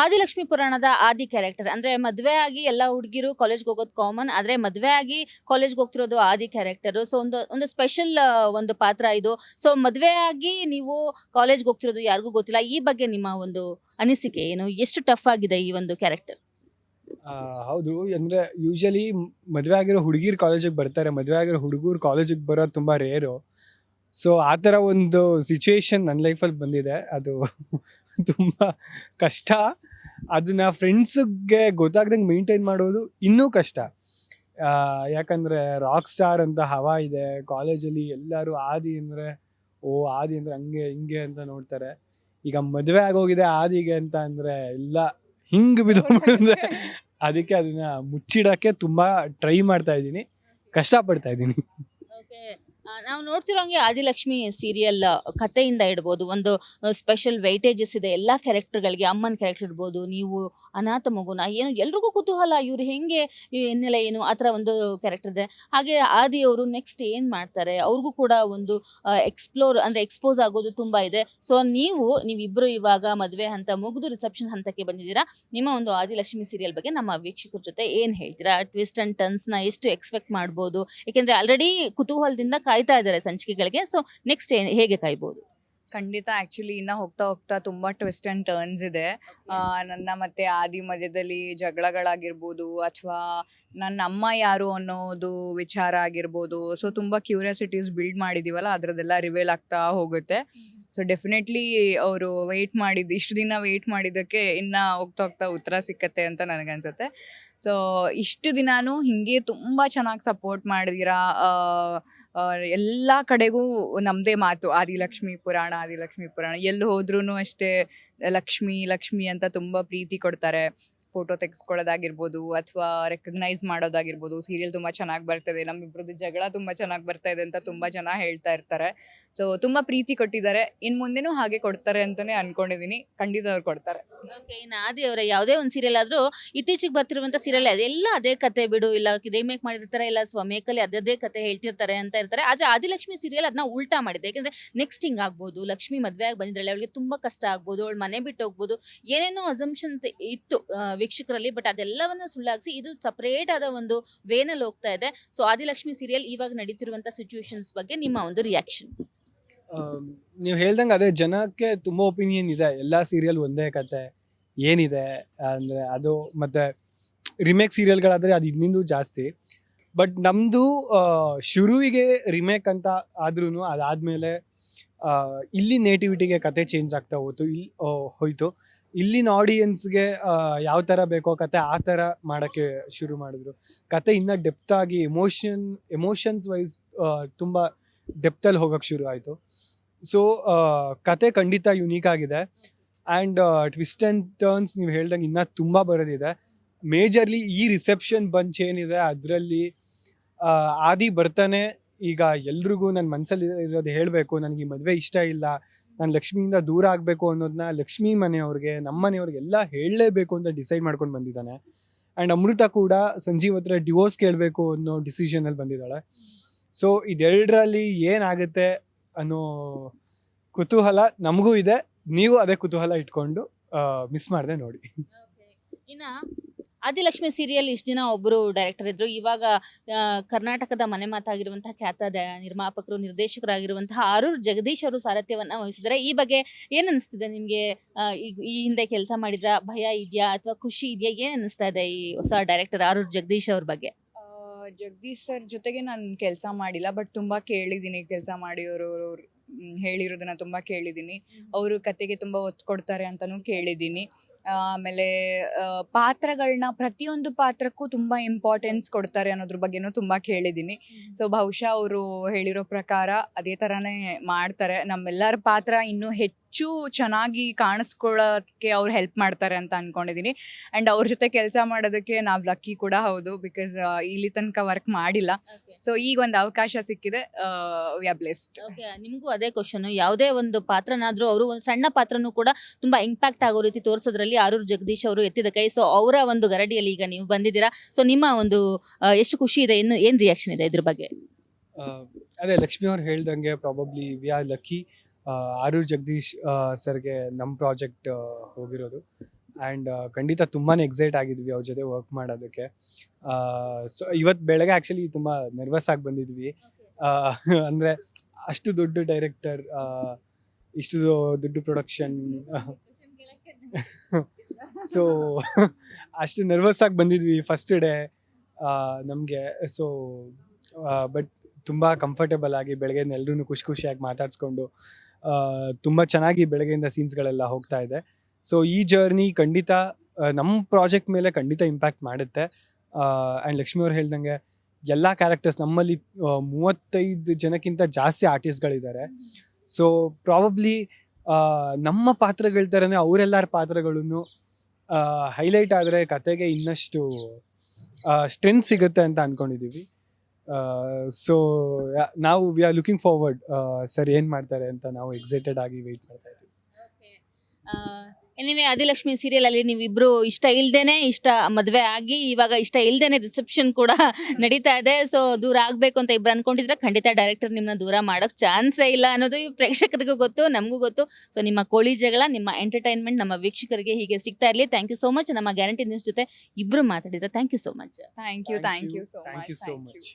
ಆದಿಲಕ್ಷ್ಮಿ ಪುರಾಣದ ಆದಿ ಕ್ಯಾರೆಕ್ಟರ್ ಅಂದ್ರೆ ಮದ್ವೆ ಆಗಿ ಎಲ್ಲ ಹುಡುಗಿರು ಕಾಲೇಜ್ಗೆ ಹೋಗೋದು ಕಾಮನ್. ಆದ್ರೆ ಮದ್ವೆ ಆಗಿ ಕಾಲೇಜ್ಗೆ ಹೋಗ್ತಿರೋದು ಆದಿ ಕ್ಯಾರೆಕ್ಟರ್. ಸೊ ಒಂದು ಸ್ಪೆಷಲ್ ಒಂದು ಪಾತ್ರ ಇದು. ಸೊ ಮದ್ವೆ ಆಗಿ ನೀವು ಕಾಲೇಜ್ಗೆ ಹೋಗ್ತಿರೋದು ಯಾರಿಗೂ ಗೊತ್ತಿಲ್ಲ. ಈ ಬಗ್ಗೆ ನಿಮ್ಮ ಒಂದು ಅನಿಸಿಕೆ ಏನು? ಎಷ್ಟು ಟಫ್ ಆಗಿದೆ ಈ ಒಂದು ಕ್ಯಾರೆಕ್ಟರ್? ಹೌದು. ಅಂದ್ರೆ ಯೂಶಲಿ ಮದುವೆ ಆಗಿರೋ ಹುಡುಗಿರು ಕಾಲೇಜಿಗೆ ಬರ್ತಾರೆ. ಮದುವೆ ಆಗಿರೋ ಹುಡುಗರು ಕಾಲೇಜಿಗೆ ಬರೋದು ತುಂಬ ರೇರು. ಸೊ ಆ ಥರ ಒಂದು ಸಿಚುವೇಶನ್ ನನ್ನ ಲೈಫಲ್ಲಿ ಬಂದಿದೆ. ಅದು ತುಂಬ ಕಷ್ಟ. ಅದನ್ನ ಫ್ರೆಂಡ್ಸ್ಗೆ ಗೊತ್ತಾಗ್ದಂಗೆ ಮೇಂಟೈನ್ ಮಾಡೋದು ಇನ್ನೂ ಕಷ್ಟ. ಯಾಕಂದರೆ ರಾಕ್ ಸ್ಟಾರ್ ಅಂತ ಹವಾ ಇದೆ ಕಾಲೇಜಲ್ಲಿ. ಎಲ್ಲರೂ ಆದಿ ಅಂದರೆ ಆದಿ ಅಂದರೆ ಹಂಗೆ ಹಿಂಗೆ ಅಂತ ನೋಡ್ತಾರೆ. ಈಗ ಮದುವೆ ಆಗೋಗಿದೆ ಆದಿಗೆ ಅಂತ ಅಂದರೆ ಎಲ್ಲ ಹಿಂಗೆ ಬಿದ್ದೋಗ್ಬಿಡುತ್ತೆ. ಅದಕ್ಕೆ ಅದನ್ನ ಮುಚ್ಚಿಡಕ್ಕೆ ತುಂಬ ಟ್ರೈ ಮಾಡ್ತಾ ಇದ್ದೀನಿ, ಕಷ್ಟಪಡ್ತಾ ಇದ್ದೀನಿ. ಓಕೆ. ನಾವು ನೋಡ್ತಿರೋಂಗೆ ಆದಿಲಕ್ಷ್ಮಿ ಸೀರಿಯಲ್ ಕಥೆಯಿಂದ ಇಡ್ಬೋದು, ಒಂದು ಸ್ಪೆಷಲ್ ವೈಟೇಜಸ್ ಇದೆ ಎಲ್ಲ ಕ್ಯಾರೆಕ್ಟರ್ಗಳಿಗೆ. ಅಮ್ಮನ ಕ್ಯಾರೆಕ್ಟರ್ ಇರ್ಬೋದು, ನೀವು ಅನಾಥ ಮಗುನ ಏನು ಎಲ್ರಿಗೂ ಕುತೂಹಲ, ಇವ್ರು ಹೆಂಗೆ ಎನ್ನೆಲ್ಲ ಏನು ಆ ಥರ ಒಂದು ಕ್ಯಾರೆಕ್ಟರ್ ಇದೆ. ಹಾಗೆ ಆದಿ ಅವರು ನೆಕ್ಸ್ಟ್ ಏನು ಮಾಡ್ತಾರೆ, ಅವ್ರಿಗೂ ಕೂಡ ಒಂದು ಎಕ್ಸ್ಪೋಸ್ ಆಗೋದು ತುಂಬ ಇದೆ. ಸೊ ನೀವಿಬ್ಬರು ಇವಾಗ ಮದುವೆ ಹಂತ ಮುಗಿದು ರಿಸೆಪ್ಷನ್ ಹಂತಕ್ಕೆ ಬಂದಿದ್ದೀರಾ. ನಿಮ್ಮ ಒಂದು ಆದಿಲಕ್ಷ್ಮಿ ಸೀರಿಯಲ್ ಬಗ್ಗೆ ನಮ್ಮ ವೀಕ್ಷಕರ ಜೊತೆ ಏನು ಹೇಳ್ತೀರಾ? ಟ್ವಿಸ್ಟ್ ಅಂಡ್ ಟರ್ನ್ಸ್ನ ಎಷ್ಟು ಎಕ್ಸ್ಪೆಕ್ಟ್ ಮಾಡ್ಬೋದು? ಯಾಕೆಂದರೆ ಆಲ್ರೆಡಿ ಕುತೂಹಲದಿಂದ ಕಾಯ್ತಾ ಇದ್ದಾರೆ ಸಂಚಿಕೆಗಳಿಗೆ. ಸೊ ನೆಕ್ಸ್ಟ್ ಹೇಗೆ ಕಾಯ್ಬೋದು? ಖಂಡಿತ. ಆ್ಯಕ್ಚುಲಿ ಇನ್ನು ಹೋಗ್ತಾ ಹೋಗ್ತಾ ತುಂಬ ಟ್ವಿಸ್ಟ್ ಆ್ಯಂಡ್ ಟರ್ನ್ಸ್ ಇದೆ. ನನ್ನ ಮತ್ತೆ ಆದಿ ಮಧ್ಯದಲ್ಲಿ ಜಗಳಗಳಾಗಿರ್ಬೋದು, ಅಥವಾ ನನ್ನ ಅಮ್ಮ ಯಾರು ಅನ್ನೋದು ವಿಚಾರ ಆಗಿರ್ಬೋದು. ಸೊ ತುಂಬ ಕ್ಯೂರಿಯಾಸಿಟೀಸ್ ಬಿಲ್ಡ್ ಮಾಡಿದ್ದೀವಲ್ಲ, ಅದರದ್ದೆಲ್ಲ ರಿವೇಲ್ ಆಗ್ತಾ ಹೋಗುತ್ತೆ. ಸೊ ಡೆಫಿನೆಟ್ಲಿ ಅವರು ಇಷ್ಟು ದಿನ ವೆಯ್ಟ್ ಮಾಡಿದ್ದಕ್ಕೆ ಇನ್ನು ಹೋಗ್ತಾ ಹೋಗ್ತಾ ಉತ್ತರ ಸಿಕ್ಕತ್ತೆ ಅಂತ ನನಗನ್ಸುತ್ತೆ. ಸೊ ಇಷ್ಟು ದಿನಾನು ಹಿಂಗೆ ತುಂಬ ಚೆನ್ನಾಗಿ ಸಪೋರ್ಟ್ ಮಾಡಿದ್ದೀರಾ. ಎಲ್ಲ ಕಡೆಗೂ ನಮ್ಮದೇ ಮಾತು, ಆದಿಲಕ್ಷ್ಮಿ ಪುರಾಣ ಎಲ್ಲಿ ಹೋದ್ರೂ ಅಷ್ಟೇ ಲಕ್ಷ್ಮಿ ಲಕ್ಷ್ಮಿ ಅಂತ ತುಂಬ ಪ್ರೀತಿ ಕೊಡ್ತಾರೆ. ಫೋಟೋ ತೆಗೆಸ್ಕೊಳ್ಳೋದಾಗಿರ್ಬೋದು, ಅಥವಾ ರೆಕಗ್ನೈಸ್ ಮಾಡೋದಾಗಿರ್ಬೋದು. ಸೀರಿಯಲ್ ತುಂಬ ಚೆನ್ನಾಗಿ ಬರ್ತದೆ, ನಮ್ಮಿಬ್ರದ್ದು ಜಗಳ ತುಂಬ ಚೆನ್ನಾಗಿ ಬರ್ತಾ ಇದೆ ಅಂತ ತುಂಬ ಜನ ಹೇಳ್ತಾ ಇರ್ತಾರೆ. ಸೊ ತುಂಬ ಪ್ರೀತಿ ಕೊಟ್ಟಿದ್ದಾರೆ, ಇನ್ನು ಮುಂದೆನೂ ಹಾಗೆ ಕೊಡ್ತಾರೆ ಅಂತಲೇ ಅನ್ಕೊಂಡಿದ್ದೀನಿ. ಖಂಡಿತ ಅವ್ರು ಕೊಡ್ತಾರೆ. ಓಕೆ. ಇನ್ನು ಆದಿ ಅವರ ಯಾವುದೇ ಒಂದು ಸೀರಿಯಲ್ ಆದರೂ ಇತ್ತೀಚೆಗೆ ಬರ್ತಿರುವಂಥ ಸೀರಿಯಲ್ ಅದೆಲ್ಲ ಅದೇ ಕತೆ ಬಿಡು, ಇಲ್ಲ ರೀಮೇಕ್ ಮಾಡಿರ್ತಾರೆ, ಇಲ್ಲ ಸ್ವಮೇಕಲ್ಲಿ ಅದೇ ಕತೆ ಹೇಳ್ತಿರ್ತಾರೆ ಅಂತ ಇರ್ತಾರೆ. ಆದರೆ ಆದಿಲಕ್ಷ್ಮಿ ಸೀರಿಯಲ್ ಅದನ್ನ ಉಲ್ಟಾ ಮಾಡಿದೆ. ಯಾಕೆಂದರೆ ನೆಕ್ಸ್ಟ್ ಹಿಂಗೆ ಆಗ್ಬೋದು, ಲಕ್ಷ್ಮಿ ಮದುವೆ ಆಗಿ ಬಂದಿದ್ದಾಳೆ, ಅವಳಿಗೆ ತುಂಬ ಕಷ್ಟ ಆಗ್ಬೋದು, ಅವಳು ಮನೆ ಬಿಟ್ಟು ಹೋಗ್ಬೋದು, ಏನೇನೋ ಅಸಂಪ್ಷನ್ ಇತ್ತು ವೀಕ್ಷಕರಲ್ಲಿ. ಬಟ್ ಅದೆಲ್ಲವನ್ನ ಸುಳ್ಳಾಗಿಸಿ ಇದು ಸಪರೇಟ್ ಆದ ಒಂದು ವೇನಲ್ಲಿ ಹೋಗ್ತಾ ಇದೆ. ಸೊ ಆದಿಲಕ್ಷ್ಮಿ ಸೀರಿಯಲ್ ಇವಾಗ ನಡೀತಿರುವಂಥ ಸಿಚುವೇಶನ್ಸ್ ಬಗ್ಗೆ ನಿಮ್ಮ ಒಂದು ರಿಯಾಕ್ಷನ್? ನೀವು ಹೇಳ್ದಂಗೆ ಅದೇ, ಜನಕ್ಕೆ ತುಂಬ ಒಪಿನಿಯನ್ ಇದೆ, ಎಲ್ಲ ಸೀರಿಯಲ್ ಒಂದೇ ಕತೆ ಏನಿದೆ ಅಂದರೆ ಅದು. ಮತ್ತು ರಿಮೇಕ್ ಸೀರಿಯಲ್ಗಳಾದರೆ ಅದು ಇನ್ನಿಂದು ಜಾಸ್ತಿ. ಬಟ್ ನಮ್ಮದು ಶುರುವಿಗೆ ರಿಮೇಕ್ ಅಂತ ಆದ್ರೂ ಅದಾದಮೇಲೆ ಇಲ್ಲಿ ನೇಟಿವಿಟಿಗೆ ಕತೆ ಚೇಂಜ್ ಆಗ್ತಾ ಹೋಯ್ತು. ಇಲ್ಲಿನ ಆಡಿಯನ್ಸ್ಗೆ ಯಾವ ಥರ ಬೇಕೋ ಕತೆ ಆ ಥರ ಮಾಡೋಕ್ಕೆ ಶುರು ಮಾಡಿದ್ರು. ಕತೆ ಇನ್ನೂ ಡೆಪ್ತಾಗಿ ಎಮೋಷನ್ಸ್ ವೈಸ್ ತುಂಬ ಡೆಪ್ತಲ್ಲಿ ಹೋಗೋಕ್ಕೆ ಶುರು ಆಯಿತು. ಸೊ ಕತೆ ಖಂಡಿತ ಯುನೀಕ್ ಆಗಿದೆ. ಆ್ಯಂಡ್ ಟ್ವಿಸ್ಟ್ ಆ್ಯಂಡ್ ಟರ್ನ್ಸ್ ನೀವು ಹೇಳ್ದಂಗೆ ಇನ್ನೂ ತುಂಬ ಬರೋದಿದೆ. ಮೇಜರ್ಲಿ ಈ ರಿಸೆಪ್ಷನ್ ಬಂಚ್ ಏನಿದೆ ಅದರಲ್ಲಿ ಆದಿ ಬರ್ತಾನೆ. ಈಗ ಎಲ್ರಿಗೂ ನನ್ನ ಮನಸ್ಸಲ್ಲಿ ಇರೋದು ಹೇಳಬೇಕು, ನನಗೆ ಈ ಮದುವೆ ಇಷ್ಟ ಇಲ್ಲ, ನಾನು ಲಕ್ಷ್ಮಿಯಿಂದ ದೂರ ಆಗಬೇಕು ಅನ್ನೋದನ್ನ ಲಕ್ಷ್ಮಿ ಮನೆಯವ್ರಿಗೆ, ನಮ್ಮ ಮನೆಯವ್ರಿಗೆ ಎಲ್ಲ ಹೇಳಲೇಬೇಕು ಅಂತ ಡಿಸೈಡ್ ಮಾಡ್ಕೊಂಡು ಬಂದಿದ್ದಾನೆ. ಆ್ಯಂಡ್ ಅಮೃತ ಕೂಡ ಸಂಜೀವ್ ಹತ್ರ ಡಿವೋರ್ಸ್ ಕೇಳಬೇಕು ಅನ್ನೋ ಡಿಸಿಷನಲ್ಲಿ ಬಂದಿದ್ದಾಳೆ. ಸೊ ಇದೆರಡರಲ್ಲಿ ಏನಾಗುತ್ತೆ ಅನ್ನೋ ಕುತೂಹಲ ನಮಗೂ ಇದೆ. ನೀವು ಅದೇ ಕುತೂಹಲ ಇಟ್ಕೊಂಡು ಮಿಸ್ ಮಾಡದೆ ನೋಡಿ. ಇನ್ನು ಆದಿಲಕ್ಷ್ಮಿ ಸೀರಿಯಲ್ ಇಷ್ಟು ದಿನ ಒಬ್ಬರು ಡೈರೆಕ್ಟರ್ ಇದ್ರು. ಇವಾಗ ಕರ್ನಾಟಕದ ಮನೆ ಮಾತಾಗಿರುವಂತಹ ಖ್ಯಾತ ನಿರ್ಮಾಪಕರು, ನಿರ್ದೇಶಕರಾಗಿರುವಂತಹ ಆರೂರ್ ಜಗದೀಶ್ ಅವರು ಸಾರಥ್ಯವನ್ನ ವಹಿಸಿದ್ದಾರೆ. ಈ ಬಗ್ಗೆ ಏನ್ ಅನಿಸ್ತಿದೆ ನಿಮ್ಗೆ? ಈ ಹಿಂದೆ ಕೆಲಸ ಮಾಡಿದ್ರ ಭಯ ಇದೆಯಾ ಅಥವಾ ಖುಷಿ ಇದೆಯಾ? ಏನ್ ಅನಿಸ್ತಾ ಇದೆ ಈ ಹೊಸ ಡೈರೆಕ್ಟರ್ ಆರೂರ್ ಜಗದೀಶ್ ಅವ್ರ ಬಗ್ಗೆ? ಜಗದೀಶ್ ಸರ್ ಜೊತೆಗೆ ನಾನು ಕೆಲಸ ಮಾಡಿಲ್ಲ, ಬಟ್ ತುಂಬ ಕೇಳಿದ್ದೀನಿ. ಕೆಲಸ ಮಾಡಿರೋರು ಹೇಳಿರೋದನ್ನ ತುಂಬ ಕೇಳಿದ್ದೀನಿ. ಅವರು ಕತೆಗೆ ತುಂಬ ಒತ್ತು ಕೊಡ್ತಾರೆ ಅಂತಲೂ ಕೇಳಿದ್ದೀನಿ. ಆಮೇಲೆ ಪಾತ್ರಗಳನ್ನ, ಪ್ರತಿಯೊಂದು ಪಾತ್ರಕ್ಕೂ ತುಂಬ ಇಂಪಾರ್ಟೆನ್ಸ್ ಕೊಡ್ತಾರೆ ಅನ್ನೋದ್ರ ಬಗ್ಗೆನೂ ತುಂಬ ಕೇಳಿದ್ದೀನಿ. ಸೊ ಬಹುಶಃ ಅವರು ಹೇಳಿರೋ ಪ್ರಕಾರ ಅದೇ ಥರನೇ ಮಾಡ್ತಾರೆ. ನಮ್ಮೆಲ್ಲರ ಪಾತ್ರ ಇನ್ನೂ ಹೆಚ್ಚು ಚೆನ್ನಾಗಿ ಕಾಣಿಸ್ಕೊಳ್ಳೋಕ್ಕೆ ಅವ್ರು ಹೆಲ್ಪ್ ಮಾಡ್ತಾರೆ ಅಂತ ಅಂದ್ಕೊಂಡಿದ್ದೀನಿ. ಆ್ಯಂಡ್ ಅವ್ರ ಜೊತೆ ಕೆಲಸ ಮಾಡೋದಕ್ಕೆ ನಾವು ಲಕ್ಕಿ ಕೂಡ ಹೌದು, ಬಿಕಾಸ್ ಇಲ್ಲಿ ತನಕ ವರ್ಕ್ ಮಾಡಿಲ್ಲ. ಸೊ ಈಗ ಒಂದು ಅವಕಾಶ ಸಿಕ್ಕಿದೆ, ವಿ ಆರ್ ಬ್ಲೆಸ್ಡ್. ಓಕೆ. ನಿಮಗೂ ಅದೇ ಕ್ವಶನ್, ಯಾವುದೇ ಒಂದು ಪಾತ್ರನಾದ್ರೂ ಅವರು ಒಂದು ಸಣ್ಣ ಪಾತ್ರನೂ ಕೂಡ ತುಂಬಾ ಇಂಪ್ಯಾಕ್ಟ್ ಆಗೋ ರೀತಿ ತೋರಿಸೋದ್ರಲ್ಲಿ ಆರೂರ್ ಜಗದೀಶ್ ಅವರು ಎತ್ತಿದ ಕೈ. ಸೊ ಅವರ ಒಂದು ಗರಡಿಯಲ್ಲಿ ಈಗ ನೀವು ಬಂದಿದ್ದೀರಾ. ಸೊ ನಿಮ್ಮ ಒಂದು ಎಷ್ಟು ಖುಷಿ ಇದೆ, ಏನ್ ರಿಯಾಕ್ಷನ್ ಇದೆ ಇದ್ರ ಬಗ್ಗೆ? ಅದೇ ಲಕ್ಷ್ಮಿ ಅವ್ರು ಹೇಳ್ದಂಗೆ probably we are lucky. Aroor Jagadish ಸರ್ಗೆ ನಮ್ಮ ಪ್ರಾಜೆಕ್ಟ್ ಹೋಗಿರೋದು. ಆ್ಯಂಡ್ ಖಂಡಿತ ತುಂಬಾ ಎಕ್ಸೈಟ್ ಆಗಿದ್ವಿ ಅವ್ರ ಜೊತೆ ವರ್ಕ್ ಮಾಡೋದಕ್ಕೆ. ಸೊ ಇವತ್ತು ಬೆಳಗ್ಗೆ ಆ್ಯಕ್ಚುಲಿ ತುಂಬ ನರ್ವಸ್ ಆಗಿ ಬಂದಿದ್ವಿ. ಅಂದರೆ ಅಷ್ಟು ದೊಡ್ಡ ಡೈರೆಕ್ಟರ್, ಇಷ್ಟು ದೊಡ್ಡ ಪ್ರೊಡಕ್ಷನ್, ಸೊ ಅಷ್ಟು ನರ್ವಸ್ ಆಗಿ ಬಂದಿದ್ವಿ ಫಸ್ಟ್ ಡೇ ನಮಗೆ. ಸೊ ಬಟ್ ತುಂಬ ಕಂಫರ್ಟೇಬಲ್ ಆಗಿ ಬೆಳಗ್ಗೆ ಎಲ್ಲರೂ ಖುಷಿಯಾಗಿ ಮಾತಾಡಿಸ್ಕೊಂಡು ತುಂಬ ಚೆನ್ನಾಗಿ ಬೆಳಗ್ಗೆಯಿಂದ ಸೀನ್ಸ್ಗಳೆಲ್ಲ ಹೋಗ್ತಾ ಇದೆ. ಸೊ ಈ ಜರ್ನಿ ಖಂಡಿತ ನಮ್ಮ ಪ್ರಾಜೆಕ್ಟ್ ಮೇಲೆ ಖಂಡಿತ ಇಂಪ್ಯಾಕ್ಟ್ ಮಾಡುತ್ತೆ. ಆ್ಯಂಡ್ ಲಕ್ಷ್ಮಿ ಅವ್ರು ಹೇಳ್ದಂಗೆ ಎಲ್ಲ ಕ್ಯಾರೆಕ್ಟರ್ಸ್ ನಮ್ಮಲ್ಲಿ 35 ಜನಕ್ಕಿಂತ ಜಾಸ್ತಿ ಆರ್ಟಿಸ್ಟ್ಗಳಿದ್ದಾರೆ. ಸೊ ಪ್ರಾಬಬ್ಲಿ ನಮ್ಮ ಪಾತ್ರಗಳ ಥರನೇ ಅವರೆಲ್ಲರ ಪಾತ್ರಗಳನ್ನು ಹೈಲೈಟ್ ಆದರೆ ಕತೆಗೆ ಇನ್ನಷ್ಟು ಸ್ಟ್ರೆಂತ್ ಸಿಗುತ್ತೆ ಅಂತ ಅಂದ್ಕೊಂಡಿದ್ದೀವಿ. ಸೊ ನಾವು we are looking forward sir ಏನು ಮಾಡ್ತಾರೆ ಅಂತ ನಾವು ಎಕ್ಸೈಟೆಡ್ ಆಗಿ ವೆಯ್ಟ್ ಮಾಡ್ತಾ ಇದ್ದೀವಿ. ಎನಿವೆ ಆದಿಲಕ್ಷ್ಮಿ ಸೀರಿಯಲ್ ಅಲ್ಲಿ ನೀವಿಬ್ರು ಇಷ್ಟ ಇಲ್ದೇನೆ ಮದ್ವೆ ಆಗಿ ಇವಾಗ ಇಷ್ಟ ಇಲ್ದೇನೆ ರಿಸೆಪ್ಷನ್ ಕೂಡ ನಡೀತಾ ಇದೆ. ಸೊ ದೂರ ಆಗ್ಬೇಕು ಅಂತ ಇಬ್ರು ಅನ್ಕೊಂಡಿದ್ರೆ ಖಂಡಿತ ಡೈರೆಕ್ಟರ್ ನಿಮ್ನ ದೂರ ಮಾಡೋಕ್ ಚಾನ್ಸೇ ಇಲ್ಲ ಅನ್ನೋದು ಈ ಪ್ರೇಕ್ಷಕರಿಗೂ ಗೊತ್ತು, ನಮಗೂ ಗೊತ್ತು. ಸೊ ನಿಮ್ಮ ಕೋಳಿ ಜಗಳ, ನಿಮ್ಮ ಎಂಟರ್ಟೈನ್ಮೆಂಟ್ ನಮ್ಮ ವೀಕ್ಷಕರಿಗೆ ಹೀಗೆ ಸಿಗ್ತಾ ಇರ್ಲಿ. Thank you so much. ನಮ್ಮ ಗ್ಯಾರಂಟಿ ನ್ಯೂಸ್ ಜೊತೆ ಇಬ್ರು ಮಾತಾಡಿದ್ರೆ thank you so much. Thank you so much.